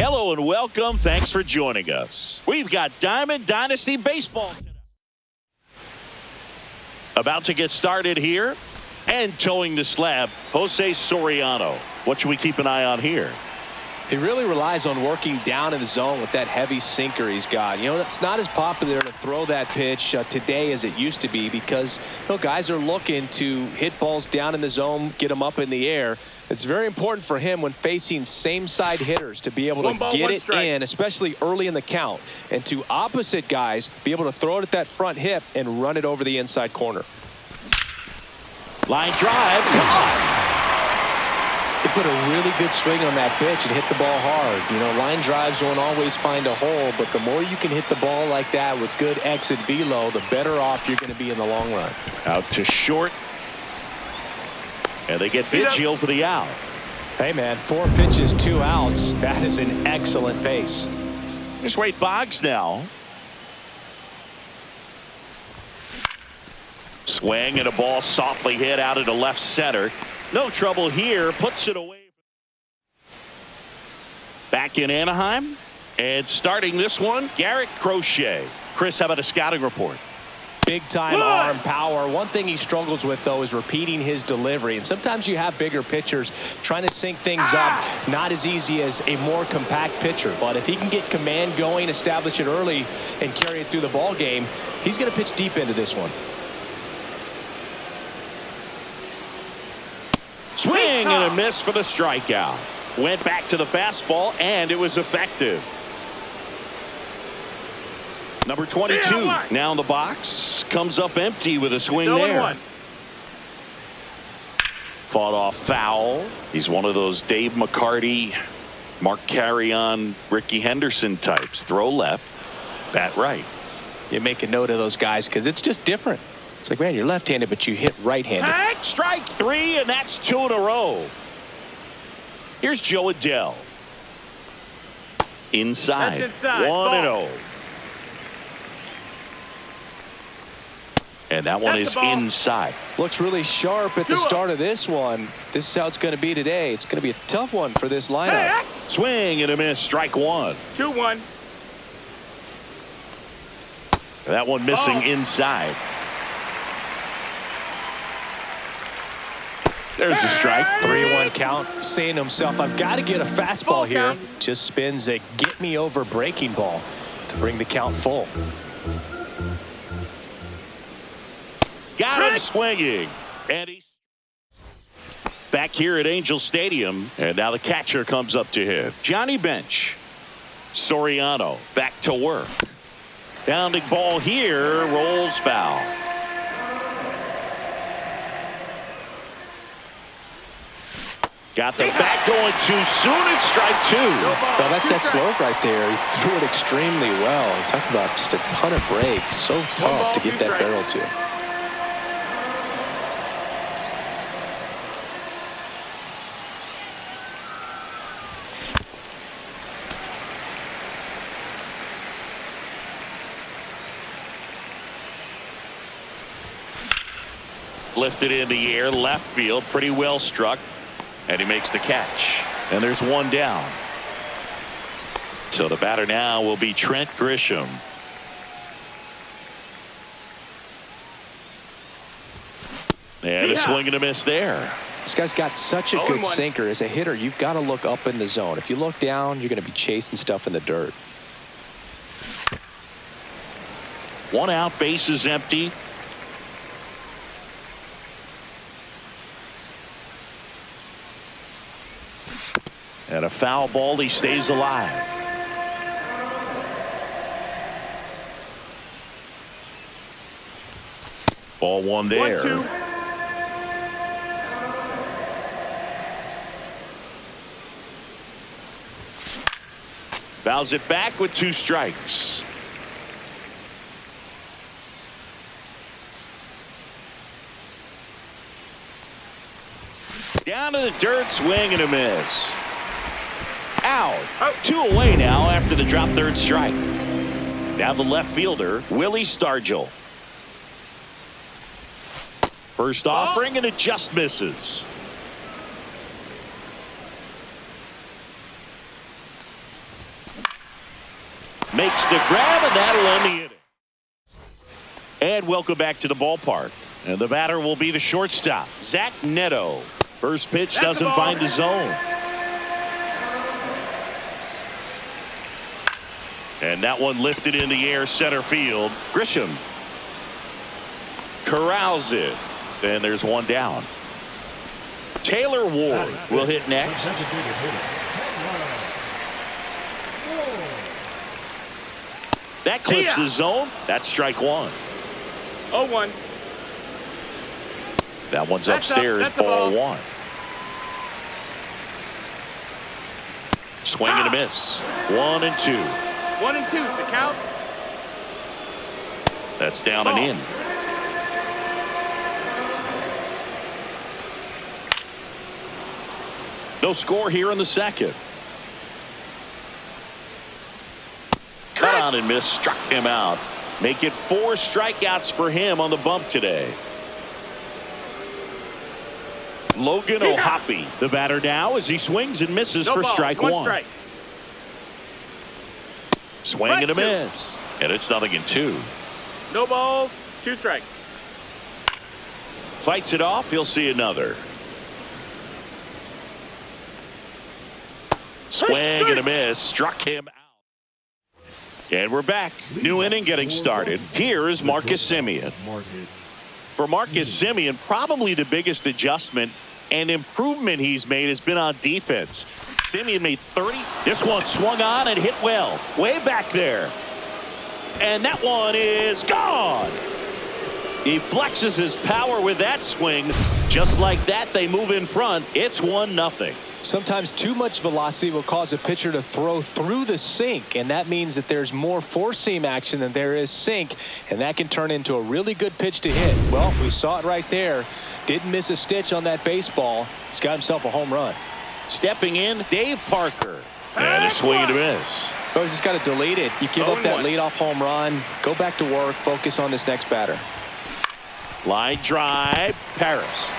Hello and welcome. Thanks for joining us. We've got Diamond Dynasty Baseball tonight. About to get started here. And towing the slab, Jose Soriano. What should we keep an eye on here? He really relies on working down in the zone with that heavy sinker he's got. You know, it's not as popular to throw that pitch today as it used to be because, you know, guys are looking to hit balls down in the zone, get them up in the air. It's very important for him when facing same side hitters to be able to get it in, especially early in the count, and to opposite guys be able to throw it at that front hip and run it over the inside corner. Line drive. He put a really good swing on that pitch and hit the ball hard. You know, line drives won't always find a hole, but the more you can hit the ball like that with good exit velo, the better off you're going to be in the long run. Out to short. And they get Biggio for the out. Hey, man, 4 pitches, 2 outs. That is an excellent pace. Here's Wade Boggs now. Swing and a ball softly hit out into left center. No trouble here. Puts it away. Back in Anaheim. And starting this one, Garrett Crochet. Chris, how about a scouting report? Big time arm power. One thing he struggles with, though, is repeating his delivery. And sometimes you have bigger pitchers trying to sync things up. Not as easy as a more compact pitcher. But if he can get command going, establish it early, and carry it through the ball game, he's going to pitch deep into this one. Swing and a miss for the strikeout. Went back to the fastball, and it was effective. Number 22 now in the box. Comes up empty with a swing there. Fought off foul. He's one of those Dave McCarty, Mark Carrion, Ricky Henderson types. Throw left, bat right. You make a note of those guys because it's just different. It's like, man, you're left-handed, but you hit right-handed. Strike 3, and that's 2 in a row. Here's Joe Adell. Inside. 1-0. And that one is inside. Looks really sharp at the start of this one. This is how it's going to be today. It's going to be a tough one for this lineup. Swing and a miss. Strike 1. 2-1. That one missing inside. There's the strike. 3-1 count. Saying to himself, I've got to get a fastball here. Just spins a get me over breaking ball to bring the count full. Got him swinging. And he's back here at Angel Stadium. And now the catcher comes up to him. Johnny Bench. Soriano back to work. Bounding ball here. Rolls foul. Got the bat going too soon. It's strike 2. Well, that's that slope right there. He threw it extremely well. Talk about just a ton of breaks. So tough to get that barrel to him. Lifted in the air, left field, pretty well struck. And he makes the catch. And there's one down. So the batter now will be Trent Grisham. And a swing and a miss there. This guy's got such a good sinker. As a hitter, you've got to look up in the zone. If you look down, you're going to be chasing stuff in the dirt. 1 out, bases empty. And a foul ball. He stays alive. Ball 1 there. 1-2. Fouls it back with 2 strikes. Down to the dirt, swing and a miss. Out. 2 away now after the drop 3rd strike. Now the left fielder, Willie Stargell. First offering, and it just misses. Makes the grab, and that'll end the inning. And welcome back to the ballpark. And the batter will be the shortstop, Zach Neto. First pitch doesn't find the zone. And that one lifted in the air center field. Grisham corrals it. And there's one down. Taylor Ward will hit next. That clips the zone. That's strike one. 0-1. That one's upstairs, ball one. Swing and a miss. 1-2. 1-2 is the count. That's down and in. No score here in the second. Cut on and miss, struck him out. Make it 4 strikeouts for him on the bump today. Logan O'Hoppe, the batter now, as he swings and misses for strike one. Strike. Swing and a miss. And it's 0-2. No balls, 2 strikes. Fights it off. He'll see another. Swing and a miss. Struck him out. And we're back. New inning getting started. Here is Marcus Semien. For Marcus Semien, probably the biggest adjustment and improvement he's made has been on defense. Semien made 30. This one swung on and hit well. Way back there. And that one is gone. He flexes his power with that swing. Just like that, they move in front. It's 1-0. Sometimes too much velocity will cause a pitcher to throw through the sink, and that means that there's more four-seam action than there is sink, and that can turn into a really good pitch to hit. Well, we saw it right there. Didn't miss a stitch on that baseball. He's got himself a home run. Stepping in, Dave Parker. And a swing and a miss. Oh, you just got to delete it. You give up that leadoff home run. Go back to work. Focus on this next batter. Line drive, Paris.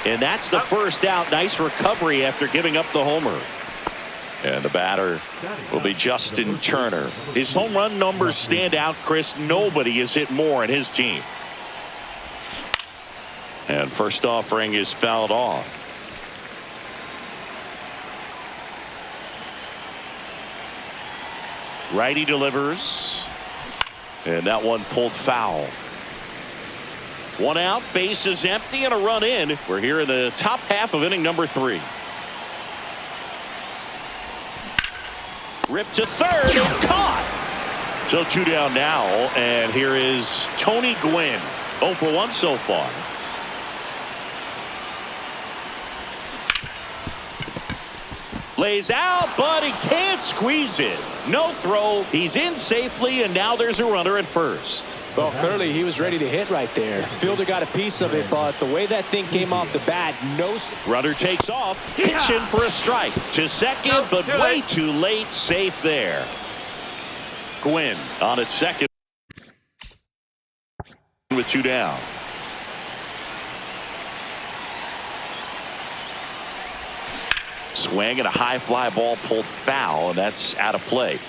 And that's the first out. Nice recovery after giving up the homer. And the batter will be Justin Turner. His home run numbers stand out, Chris. Nobody has hit more in his team. And first offering is fouled off. Righty delivers. And that one pulled foul. One out, base is empty, and a run in. We're here in the top half of inning number 3. Ripped to third and caught. So 2 down now, and here is Tony Gwynn. 0 for 1 so far. Lays out, but he can't squeeze it. No throw. He's in safely, and now there's a runner at first. Well, clearly he was ready to hit right there. Fielder got a piece of it, but the way that thing came off the bat, no. Runner takes off, pitching for a strike to second, but way too late. Safe there. Gwynn on its second with 2 down. Swing and a high fly ball pulled foul, and that's out of play.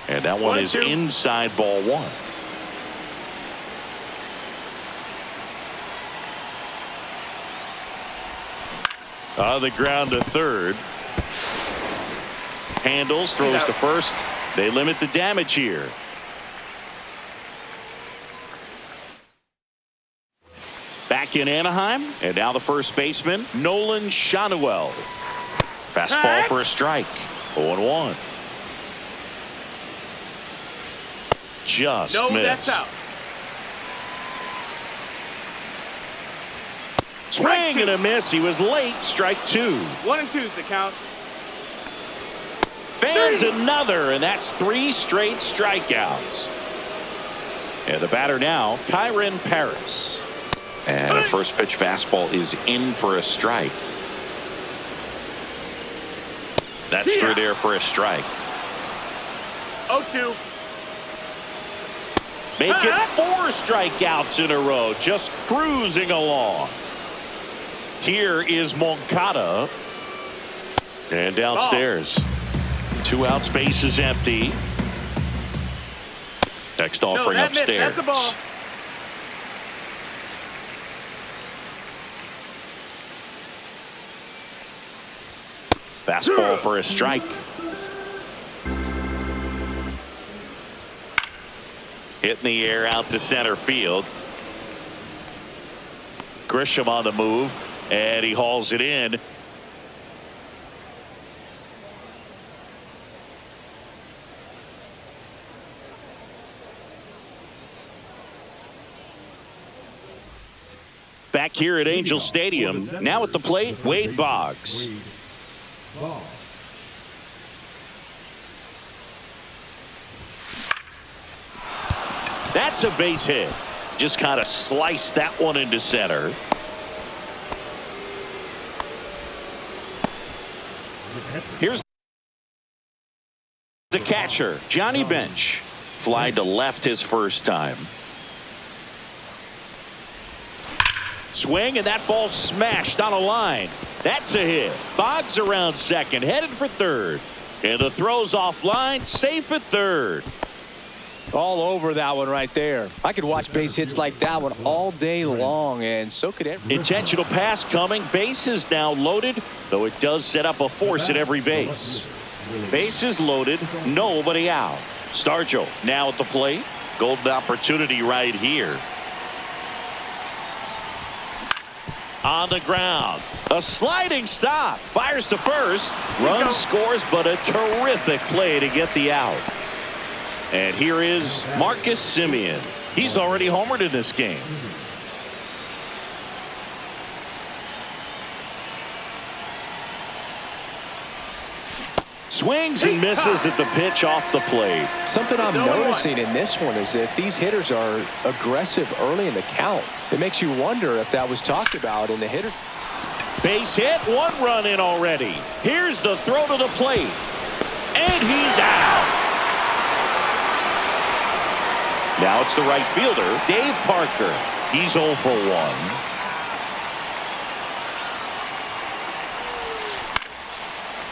And that one is inside ball 1. On the ground to third. Handles, throws to first. They limit the damage here. Back in Anaheim, and now the first baseman, Nolan Schanuel. Fastball for a strike. 0-1. Just missed. That's out. Swing and a miss. He was late. Strike 2. 1-2 is the count. Fans another, and that's 3 straight strikeouts. And the batter now, Kyren Paris. And a first pitch fastball is in for a strike. That's through there for a strike. 0-2. Make it 4 strikeouts in a row. Just cruising along. Here is Moncada. And downstairs. 2 outs, base is empty. Next offering upstairs. That's a ball. Fastball for a strike. Hit in the air out to center field. Grisham on the move, and he hauls it in. Back here at Angel Stadium, now at the plate, Wade Boggs. That's a base hit. Just kind of sliced that one into center. Here's the catcher, Johnny Bench. Fly to left his first time. Swing, and that ball smashed on a line. That's a hit. Boggs around second, headed for third. And the throw's offline, safe at third. All over that one right there. I could watch base hits like that one all day long, and so could everyone. Intentional pass coming. Base is now loaded, though it does set up a force at every base. Base is loaded, nobody out. Stargell now at the plate. Golden opportunity right here. On the ground, a sliding stop. Fires to first. Run scores, but a terrific play to get the out. And here is Marcus Semien. He's already homered in this game. Swings and misses at the pitch off the plate. Something I'm noticing in this one is that these hitters are aggressive early in the count. It makes you wonder if that was talked about in the hitter. Base hit, 1 run in already. Here's the throw to the plate. And he's out. Now it's the right fielder, Dave Parker. He's 0 for 1.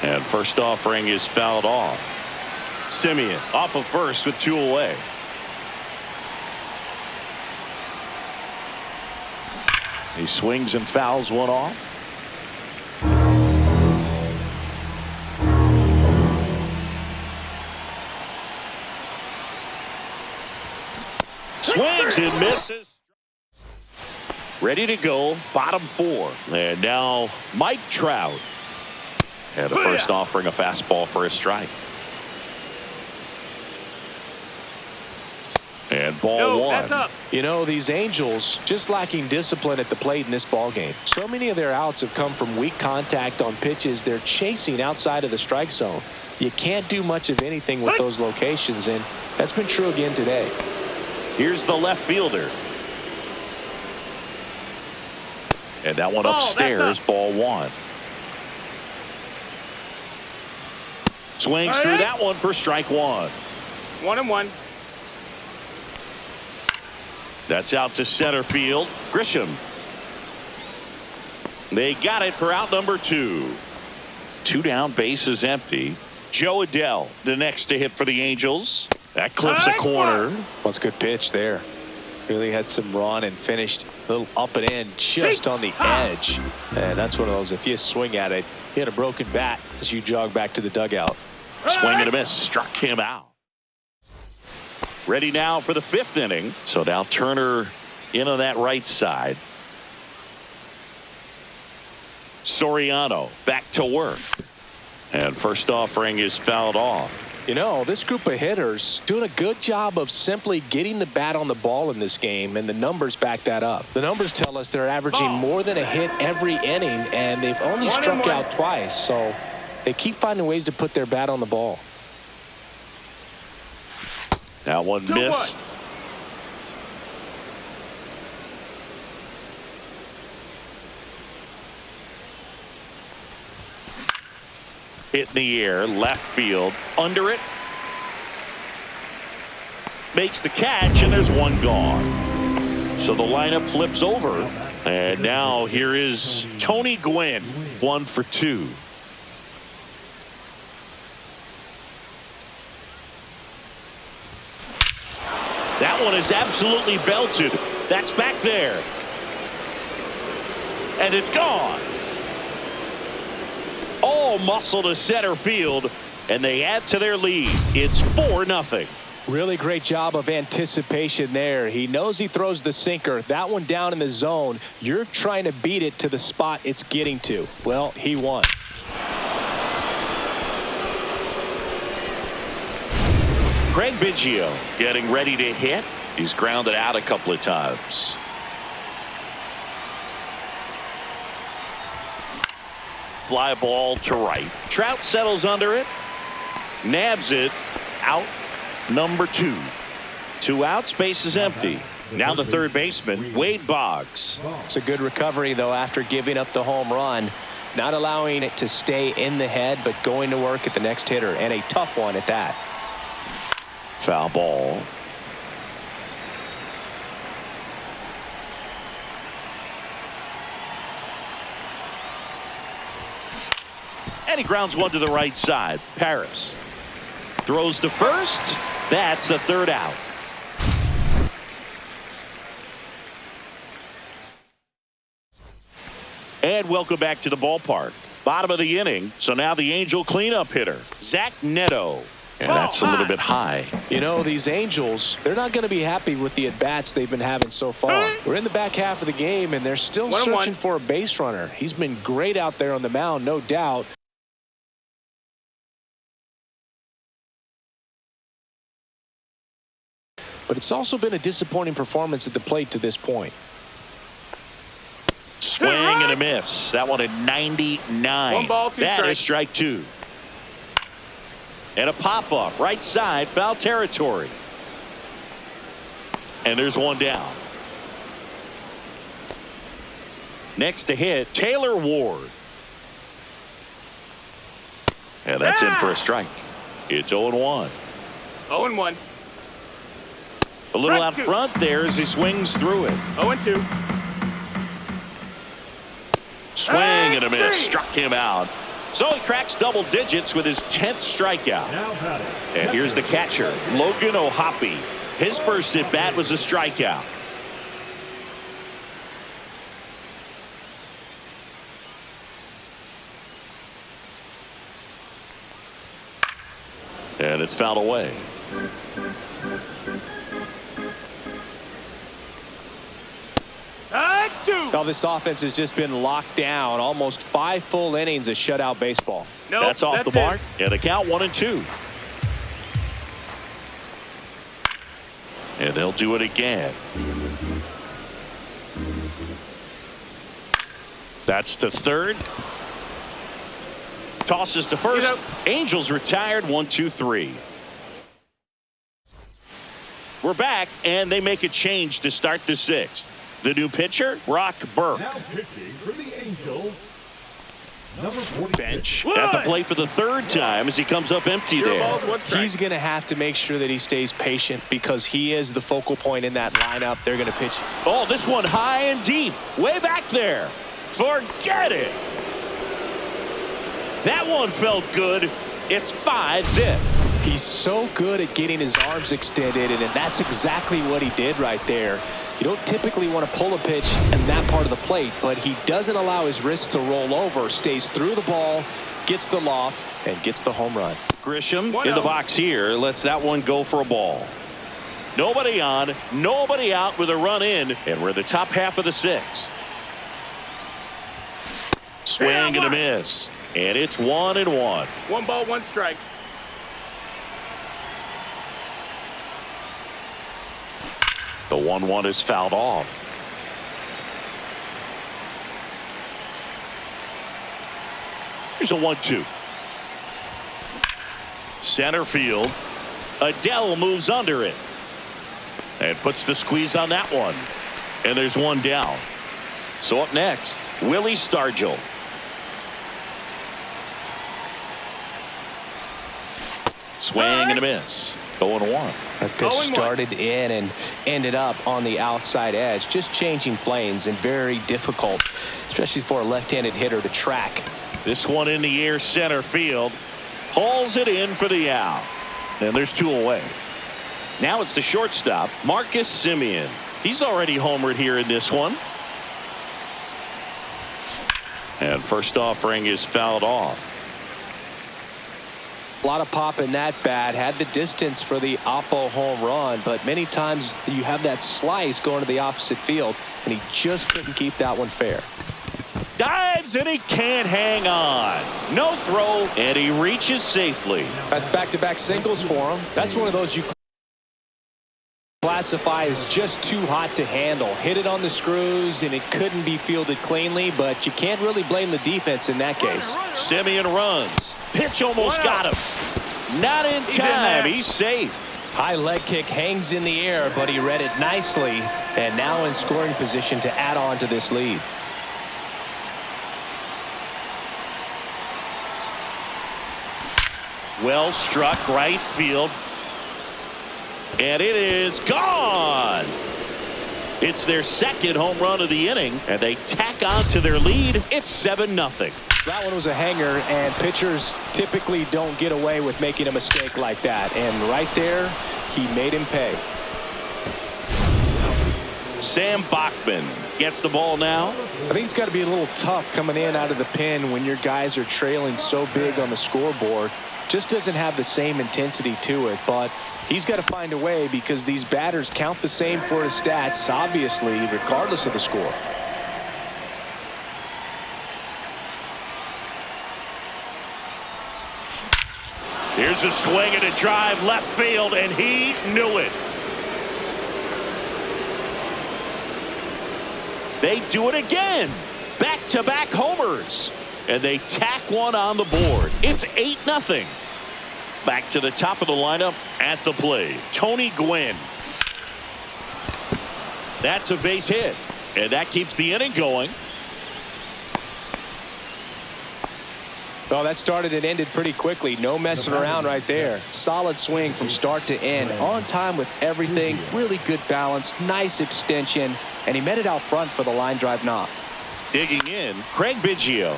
And first offering is fouled off. Semien off of first with 2 away. He swings and fouls one off. Swings and misses. Ready to go, bottom 4. And now Mike Trout. And the first offering, a fastball for a strike. And ball 1. That's up. You know, these Angels just lacking discipline at the plate in this ball game. So many of their outs have come from weak contact on pitches they're chasing outside of the strike zone. You can't do much of anything with those locations, and that's been true again today. Here's the left fielder. And that one upstairs, ball 1. Swings through that one for strike 1. 1-1. That's out to center field. Grisham. They got it for out number 2. 2 down, base is empty. Joe Adell, the next to hit for the Angels. That clips a corner. What's a good pitch there. Really had some run and finished a little up and in just on the edge. And that's one of those, if you swing at it, you hit a broken bat as you jog back to the dugout. Swing and a miss. Struck him out. Ready now for the 5th inning. So now Turner in on that right side. Soriano back to work. And first offering is fouled off. You know, this group of hitters doing a good job of simply getting the bat on the ball in this game, and the numbers back that up. The numbers tell us they're averaging more than a hit every inning, and they've only struck out twice, so they keep finding ways to put their bat on the ball. That one missed. Hit in the air, left field, under it. Makes the catch, and there's one gone. So the lineup flips over And now here is Tony Gwynn, 1 for 2. That one is absolutely belted. That's back there. And it's gone. All muscle to center field, and they add to their lead. It's 4-0. Really great job of anticipation there. He knows he throws the sinker. That one down in the zone. You're trying to beat it to the spot it's getting to. Well, he won. Craig Biggio getting ready to hit. He's grounded out a couple of times. Fly ball to right. Trout settles under it. Nabs it. Out. Number 2. 2 outs. Base is empty. Now the third baseman, Wade Boggs. It's a good recovery, though, after giving up the home run. Not allowing it to stay in the head, but going to work at the next hitter, and a tough one at that. Foul ball. And he grounds one to the right side. Paris throws to first. That's the third out. And welcome back to the ballpark. Bottom of the inning. So now the Angel cleanup hitter, Zach Neto. And that's a little bit high. You know, these Angels, they're not going to be happy with the at-bats they've been having so far. We're in the back half of the game, and they're still searching for a base runner. He's been great out there on the mound, no doubt. But it's also been a disappointing performance at the plate to this point. Swing and a miss. That one at 99. 1 ball, 2 strikes. That is strike 2. And a pop-up. Right side. Foul territory. And there's one down. Next to hit, Taylor Ward. And that's in for a strike. It's 0-1. 0-1. A little out front there as he swings through it. 0-2. Swing and a miss. Struck him out. So he cracks double digits with his 10th strikeout. And here's the catcher, Logan O'Hoppe. His first at bat was a strikeout. And it's fouled away. Now this offense has just been locked down. Almost 5 full innings of shutout baseball. Nope, that's off the mark. And a count 1-2. And they'll do it again. That's to third. Tosses to first. Angels retired. 1-2-3. We're back, and they make a change to start the 6th. The new pitcher, Brock Burke. Now pitching for the Angels, number 46. Bench at the plate for the 3rd time as he comes up empty there. He's going to have to make sure that he stays patient because he is the focal point in that lineup. They're going to pitch. Oh, this one high and deep. Way back there. Forget it. That one felt good. It's 5-zip. He's so good at getting his arms extended, and that's exactly what he did right there. You don't typically want to pull a pitch in that part of the plate, but he doesn't allow his wrists to roll over, stays through the ball, gets the loft, and gets the home run. Grisham in the box here lets that one go for a ball. Nobody on, nobody out with a run in, and we're in the top half of the 6th. Swing and a miss, and it's 1-1. 1 ball, 1 strike. The 1-1 is fouled off. Here's a 1-2. Center field. Adele moves under it and puts the squeeze on that one. And there's one down. So up next, Willie Stargell. Swing and a miss. 0-1. A pitch started in and ended up on the outside edge. Just changing planes and very difficult, especially for a left-handed hitter to track. This one in the air center field. Hauls it in for the out. And there's 2 away. Now it's the shortstop, Marcus Semien. He's already homered here in this one. And first offering is fouled off. A lot of pop in that bat. Had the distance for the Oppo home run, but many times you have that slice going to the opposite field, and he just couldn't keep that one fair. Dives and he can't hang on. No throw, and he reaches safely. That's back-to-back singles for him. That's one of those you classify as just too hot to handle. Hit it on the screws, and it couldn't be fielded cleanly, but you can't really blame the defense in that case. Semien runs. Pitch almost got him. Not in time. He's safe. High leg kick hangs in the air, but he read it nicely, and now in scoring position to add on to this lead. Well struck right field. And it is gone. It's their second home run of the inning, and they tack on to their lead. It's 7-0. That one was a hanger, and pitchers typically don't get away with making a mistake like that. And right there, he made him pay. Sam Bachman gets the ball now. I think it's got to be a little tough coming in out of the pen when your guys are trailing so big on the scoreboard. Just doesn't have the same intensity to it, but he's got to find a way because these batters count the same for his stats, obviously, regardless of the score. Here's a swing and a drive left field, and he knew it. They do it again. Back-to-back homers. And they tack one on the board. It's 8-0. Back to the top of the lineup at the plate, Tony Gwynn. That's a base hit, and that keeps the inning going. Well, that started and ended pretty quickly. No messing around right there. Solid swing from start to end. On time with everything. Really good balance. Nice extension. And he met it out front for the line drive knock. Digging in, Craig Biggio.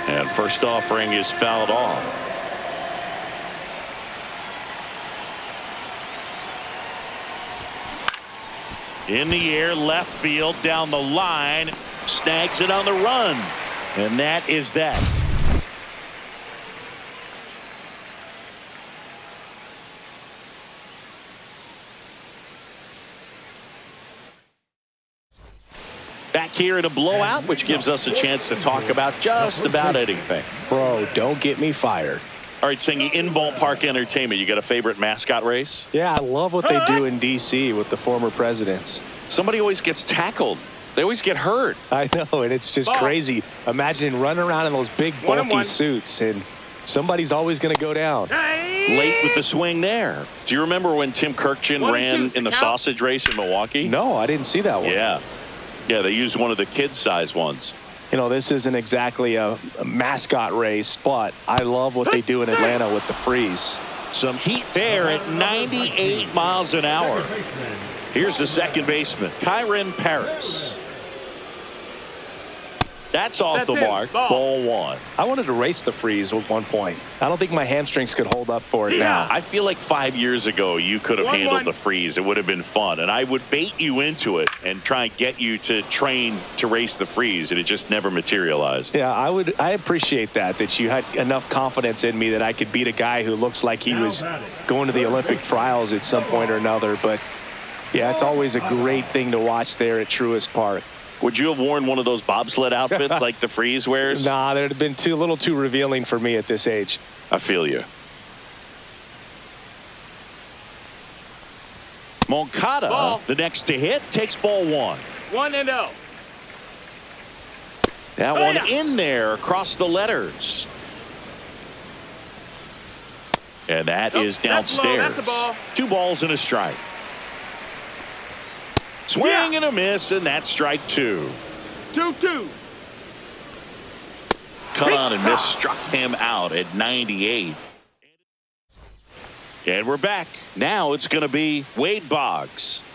And first offering is fouled off. In the air, left field, down the line. Snags it on the run. And that is that. Back here in a blowout, which gives us a chance to talk about just about anything. Bro, don't get me fired. All right, Singy, in ballpark entertainment, you got a favorite mascot race? Yeah, I love what they do in D.C. with the former presidents. Somebody always gets tackled. They always get hurt. I know, and it's just crazy. Imagine running around in those big, bulky suits, and somebody's always going to go down. Late with the swing there. Do you remember when Tim Kirkjian ran in the sausage race in Milwaukee? No, I didn't see that one. Yeah, they used one of the kid-size ones. You know, this isn't exactly a mascot race, but I love what they do in Atlanta with the freeze. Some heat there at 98 miles an hour. Here's the second baseman, Kyren Paris. That's off the mark. Ball one. I wanted to race the freeze at one point. I don't think my hamstrings could hold up for it now. I feel like 5 years ago you could have handled the freeze. It would have been fun. And I would bait you into it and try and get you to train to race the freeze. And it just never materialized. Yeah, I appreciate that you had enough confidence in me that I could beat a guy who looks like he was going to the Olympic trials at some point or another. But, yeah, it's always a great thing to watch there at Truist Park. Would you have worn one of those bobsled outfits like the freeze wears? Nah, that would have been a little too revealing for me at this age. I feel you. Moncada, the next to hit, takes ball one. 1-0. That one in there across the letters. And that is downstairs. That's a ball. 2 balls and a strike. Swing and a miss, and that's strike 2. 2-2. Cut on and miss, struck him out at 98. And we're back. Now it's going to be Wade Boggs.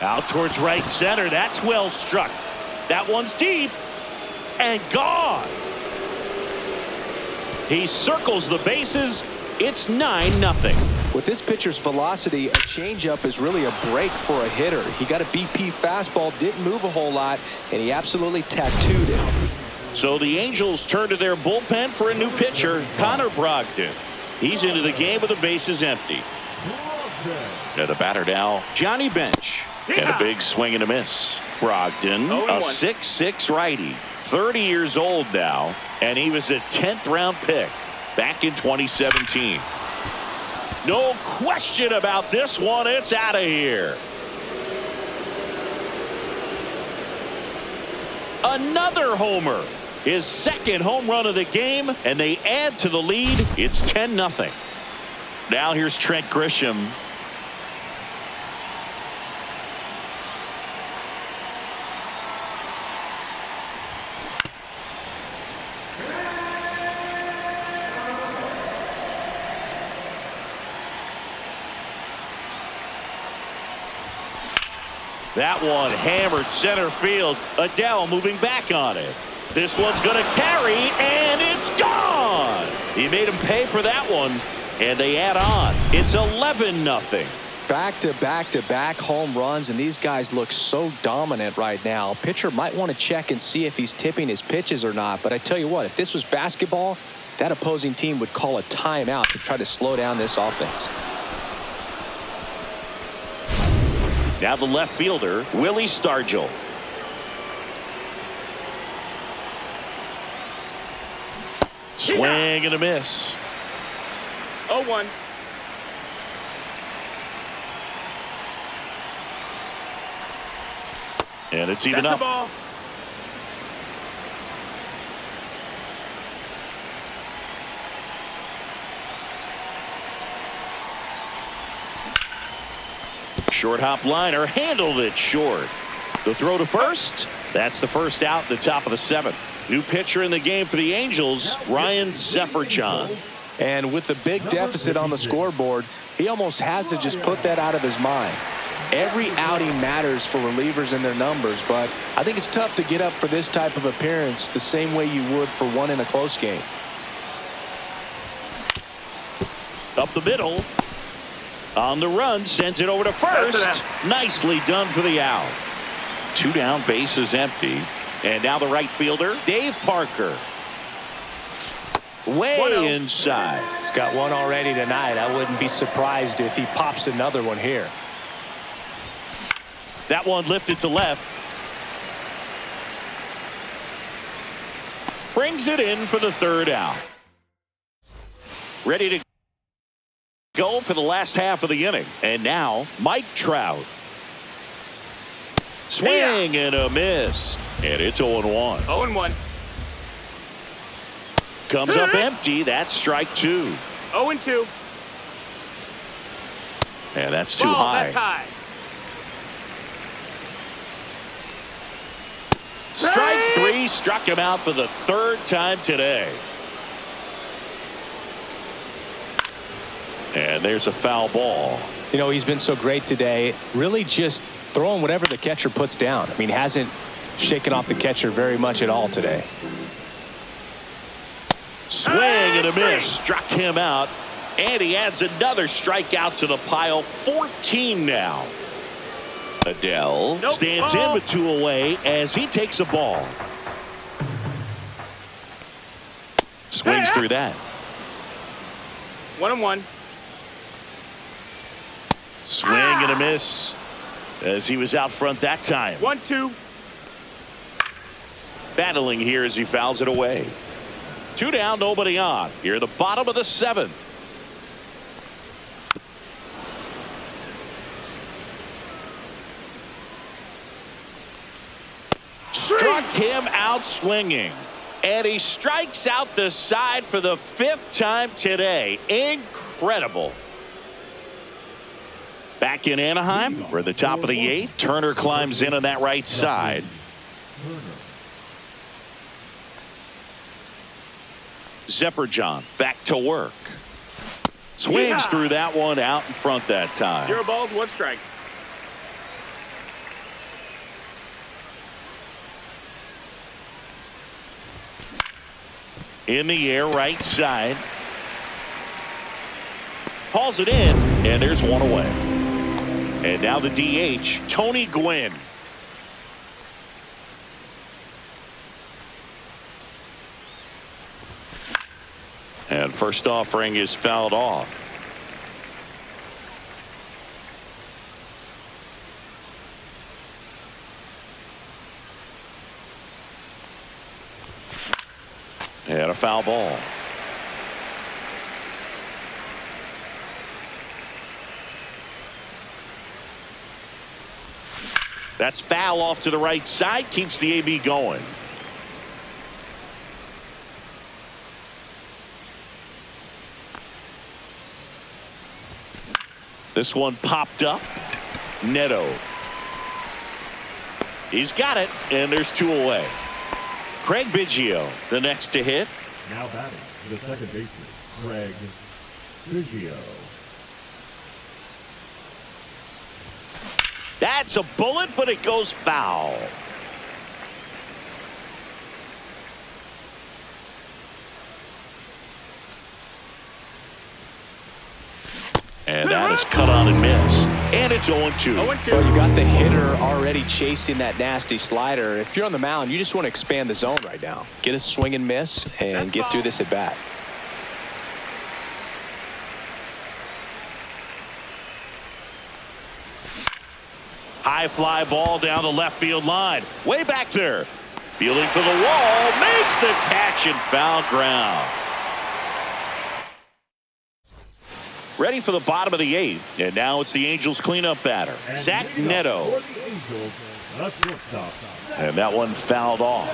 Out towards right center. That's well struck. That one's deep and gone. He circles the bases. It's 9-0. With this pitcher's velocity, a changeup is really a break for a hitter. He got a BP fastball, didn't move a whole lot, and he absolutely tattooed it. So the Angels turn to their bullpen for a new pitcher, Connor Brogdon. He's into the game with the bases empty. And the batter now, Johnny Bench. And a big swing and a miss. Brogdon, a 6'6" righty, 30 years old now, and he was a 10th round pick back in 2017. No question about this one. It's out of here. Another homer. His second home run of the game, and they add to the lead. It's 10-0. Now here's Trent Grisham. That one hammered center field. Adele moving back on it. This one's going to carry, and it's gone. He made him pay for that one, and they add on. It's 11-0. Back-to-back-to-back home runs, and these guys look so dominant right now. Pitcher might want to check and see if he's tipping his pitches or not, but I tell you what, if this was basketball, that opposing team would call a timeout to try to slow down this offense. Now the left fielder, Willie Stargell. Swing and a miss. 0-1. And it's even That's up. a ball. Short hop liner handled it short. The throw to first. That's the first out, the top of the 7th. New pitcher in the game for the Angels, Ryan Sefferchan. And with the big deficit on the scoreboard, he almost has to just put that out of his mind. Every outing matters for relievers and their numbers, but I think it's tough to get up for this type of appearance the same way you would for one in a close game. Up the middle. On the run, sends it over to first. Nicely done for the out. 2 down, bases empty. And now the right fielder, Dave Parker. Way inside. He's got one already tonight. I wouldn't be surprised if he pops another one here. That one lifted to left. Brings it in for the 3rd out. Ready to go for the last half of the inning. And now Mike Trout. Swing and a miss. And it's 0-1. 0-1. Comes up empty. That's strike 2. 0-2. And that's too Ball, high. that's high. Strike 3 struck him out for the 3rd time today. And there's a foul ball. You know, he's been so great today. Really just throwing whatever the catcher puts down. I mean, hasn't shaken off the catcher very much at all today. Swing and a miss. Struck him out. And he adds another strikeout to the pile. 14 now. Adele stands in with 2 away as he takes a ball. Swings through that. 1-1. Swing and a miss as he was out front that time. 1-2. Battling here as he fouls it away. 2 down, nobody on. Here at the bottom of the 7th. Struck him out swinging. And he strikes out the side for the 5th time today. Incredible. Back in Anaheim, we're at the top of the 8th. Turner climbs in on that right side. Zephyr back to work. Swings through that one out in front that time. 0 balls, 1 strike. In the air, right side. Hauls it in, and there's one away. And now the DH, Tony Gwynn. And first offering is fouled off. And a foul ball. That's foul off to the right side. Keeps the AB going. This one popped up. Neto. He's got it, and there's 2 away. Craig Biggio, the next to hit. Now batting the second baseman, Craig Biggio. That's a bullet, but it goes foul. And that is cut on and missed. And it's 0-2. 0-2. Well, you got the hitter already chasing that nasty slider. If you're on the mound, you just want to expand the zone right now. Get a swing and miss and get through this at bat. High fly ball down the left field line. Way back there. Fielding for the wall. Makes the catch in foul ground. Ready for the bottom of the 8th. And now it's the Angels cleanup batter. Zach Neto. For the Angels, the shortstop. And that one fouled off.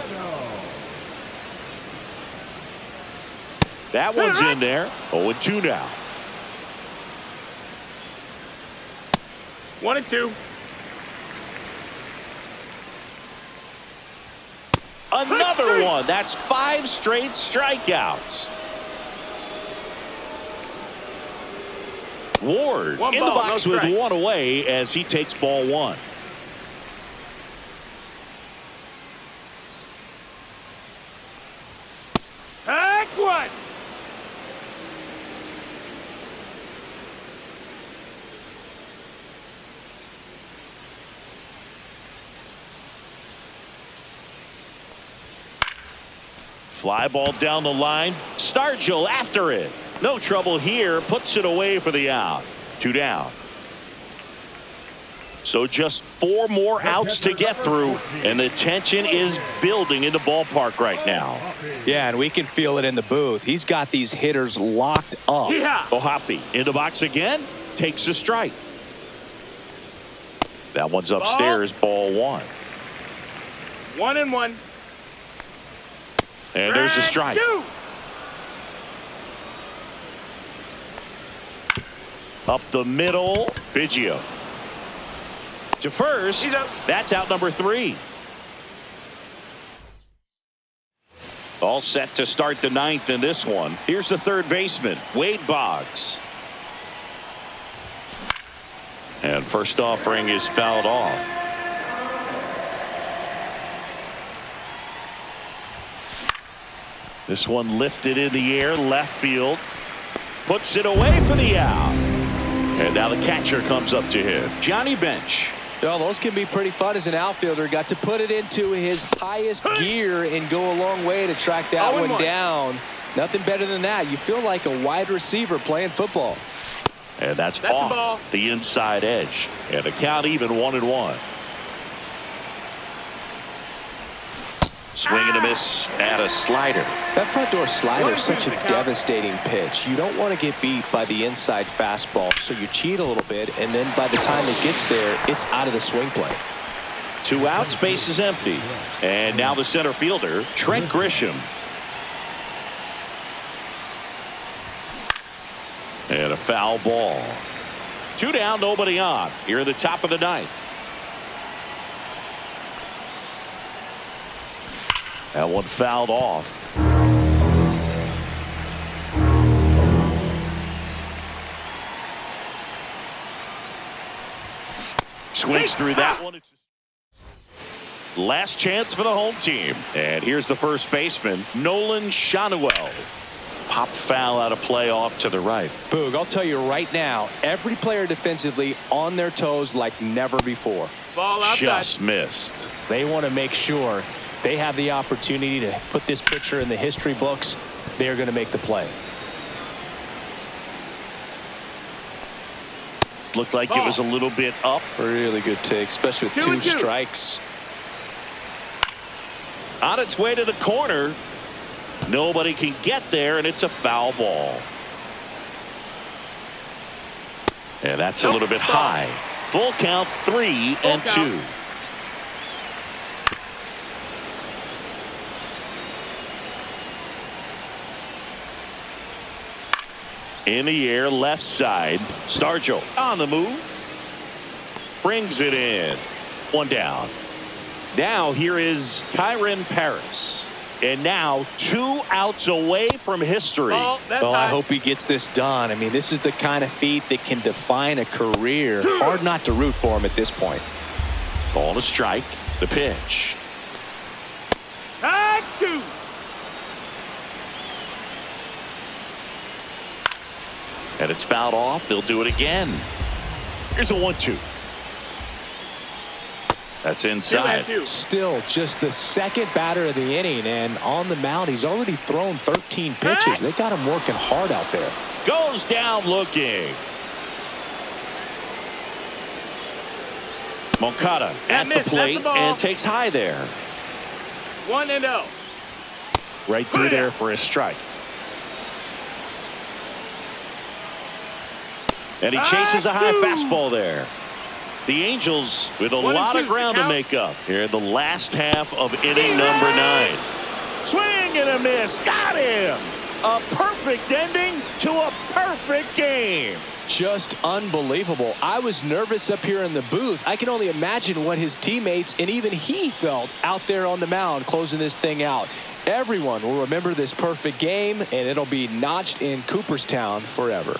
That one's in there. 0-2 now. 1-2. Another one. That's 5 straight strikeouts. Ward 1 in the ball, box no with strikes. 1 away as he takes ball 1. Heck, what? Fly ball down the line. Stargell after it. No trouble here. Puts it away for the out. 2 down. So just 4 more outs to get through, and the tension is building in the ballpark right now. Yeah, and we can feel it in the booth. He's got these hitters locked up. Yeah. Ohapi in the box again. Takes a strike. That one's upstairs. Ball 1. 1-1. And there's a strike. 2. Up the middle. Biggio. To first. He's out. That's out number 3. All set to start the 9th in this one. Here's the third baseman, Wade Boggs. And first offering is fouled off. This one lifted in the air, left field. Puts it away for the out. And now the catcher comes up to him, Johnny Bench. Well, those can be pretty fun as an outfielder. Got to put it into his highest gear and go a long way to track that one 0-1. down. Nothing better than that. You feel like a wide receiver playing football. And that's a off ball. the inside edge. And the count even 1-1. Swing and a miss at a slider. That front door slider is such a devastating pitch. You don't want to get beat by the inside fastball, so you cheat a little bit, and then by the time it gets there, it's out of the swing play. 2 outs, base is empty. And now the center fielder, Trent Grisham. And a foul ball. 2 down, nobody on. Here at the top of the 9th. That one fouled off. swings through that one. Last chance for the home team. And here's the first baseman, Nolan Shanuel. Pop foul out of play off to the right. Boog, I'll tell you right now, every player defensively on their toes like never before. Ball outside. Just missed. They want to make sure they have the opportunity to put this pitcher in the history books. They're going to make the play. Looked like it was a little bit up. Really good take, especially with 2 strikes. On its way to the corner. Nobody can get there, and it's a foul ball. And that's a little bit high. Full count, 3-2. In the air, left side. Stargell on the move. Brings it in. 1 down. Now here is Kyren Paris. And now 2 outs away from history. Oh, I hope he gets this done. I mean, this is the kind of feat that can define a career. Hard not to root for him at this point. Ball to strike. The pitch. Tag 2. And it's fouled off. They'll do it again. Here's a 1-2. That's inside. Still just the second batter of the inning, and on the mound he's already thrown 13 pitches. They got him working hard out there. Goes down looking. Moncada at the plate and takes high there. 1-0. Right through there for a strike. And he chases a high fastball there. The Angels with a lot of ground to make up here in the last half of inning number 9. Swing and a miss. Got him. A perfect ending to a perfect game. Just unbelievable. I was nervous up here in the booth. I can only imagine what his teammates and even he felt out there on the mound closing this thing out. Everyone will remember this perfect game, and it'll be notched in Cooperstown forever.